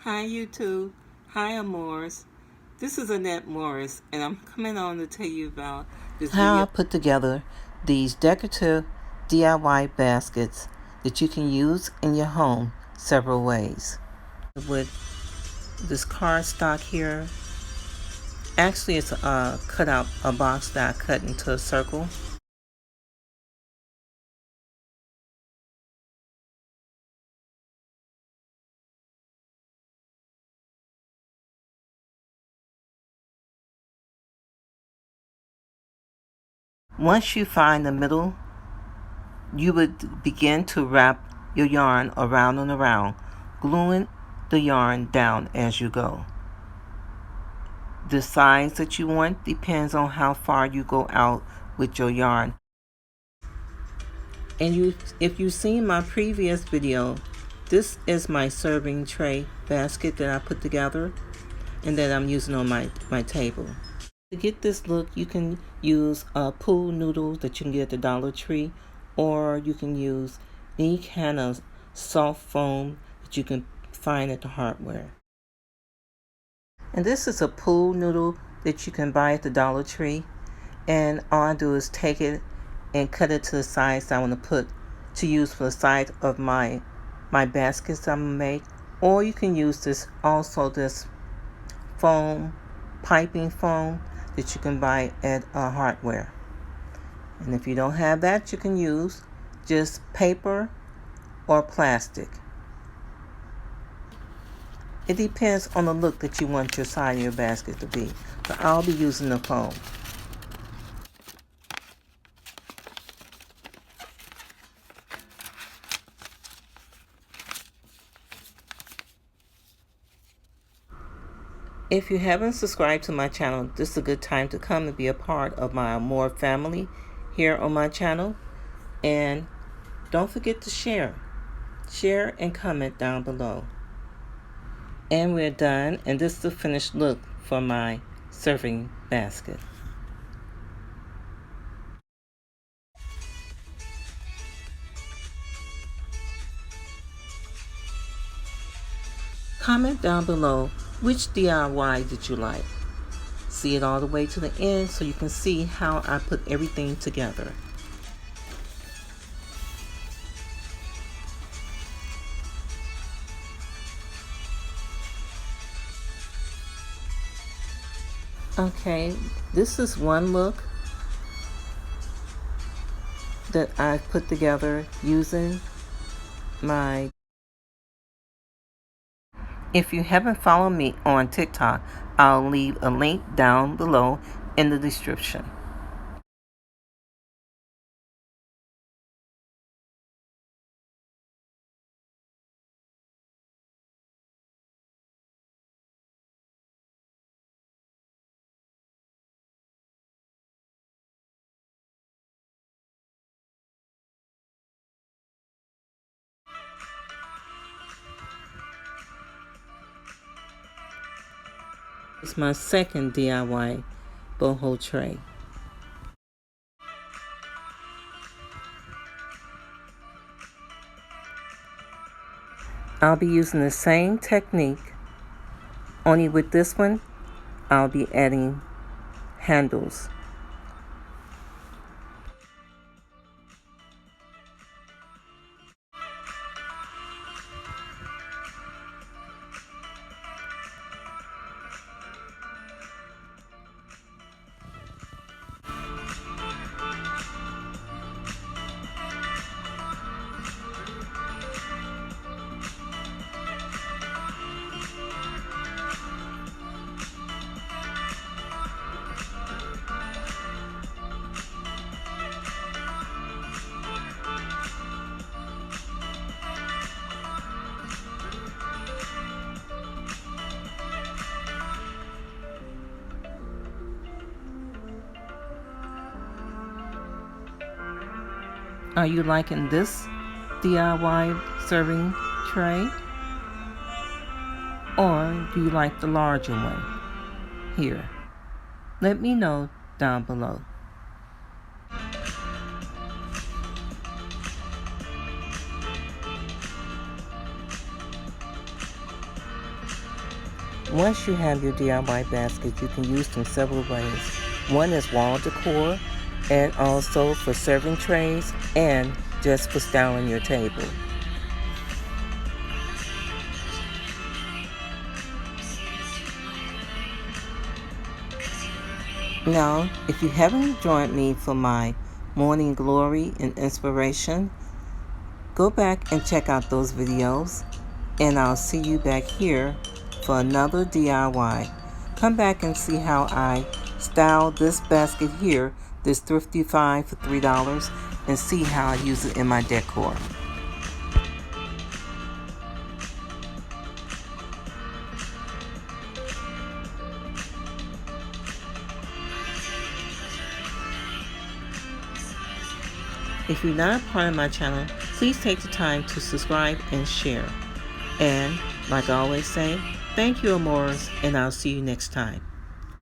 Hi YouTube. Hi Amores. This is Annette Morris and I'm coming on to tell you about this How video. I put together these decorative DIY baskets that you can use in your home several ways. With this cardstock here, actually it's a box that I cut into a circle. Once you find the middle, you would begin to wrap your yarn around and around, gluing the yarn down as you go. The size that you want depends on how far you go out with your yarn. And if you've seen my previous video, this is my serving tray basket that I put together and that I'm using on my table. To get this look, you can use pool noodles that you can get at the Dollar Tree, or you can use any kind of soft foam that you can find at the hardware. And this is a pool noodle that you can buy at the Dollar Tree. And all I do is take it and cut it to the size I want to put to use for the size of my baskets I'm gonna make. Or you can use this foam, piping foam that you can buy at hardware. And if you don't have that, you can use just paper or plastic. It depends on the look that you want your side of your basket to be. But I'll be using the foam. If you haven't subscribed to my channel, this is a good time to come and be a part of my More family here on my channel. And don't forget to share. Share and comment down below. And we're done, and this is the finished look for my serving basket. Comment down below which DIY did you like. See it all the way to the end so you can see how I put everything together. Okay, this is one look that I put together using my... If you haven't followed me on TikTok, I'll leave a link down below in the description. It's my second DIY boho tray. I'll be using the same technique, only with this one, I'll be adding handles. Are you liking this DIY serving tray? Or do you like the larger one here? Let me know down below. Once you have your DIY basket, you can use them several ways. One is wall decor, and also for serving trays, and just for styling your table. Now, if you haven't joined me for my morning glory and inspiration, go back and check out those videos, and I'll see you back here for another DIY. Come back and see how I style this basket here, this Thrifty Find for $3, and see how I use it in my decor. If you're not a part of my channel, please take the time to subscribe and share. And like I always say, thank you, Amores, and I'll see you next time.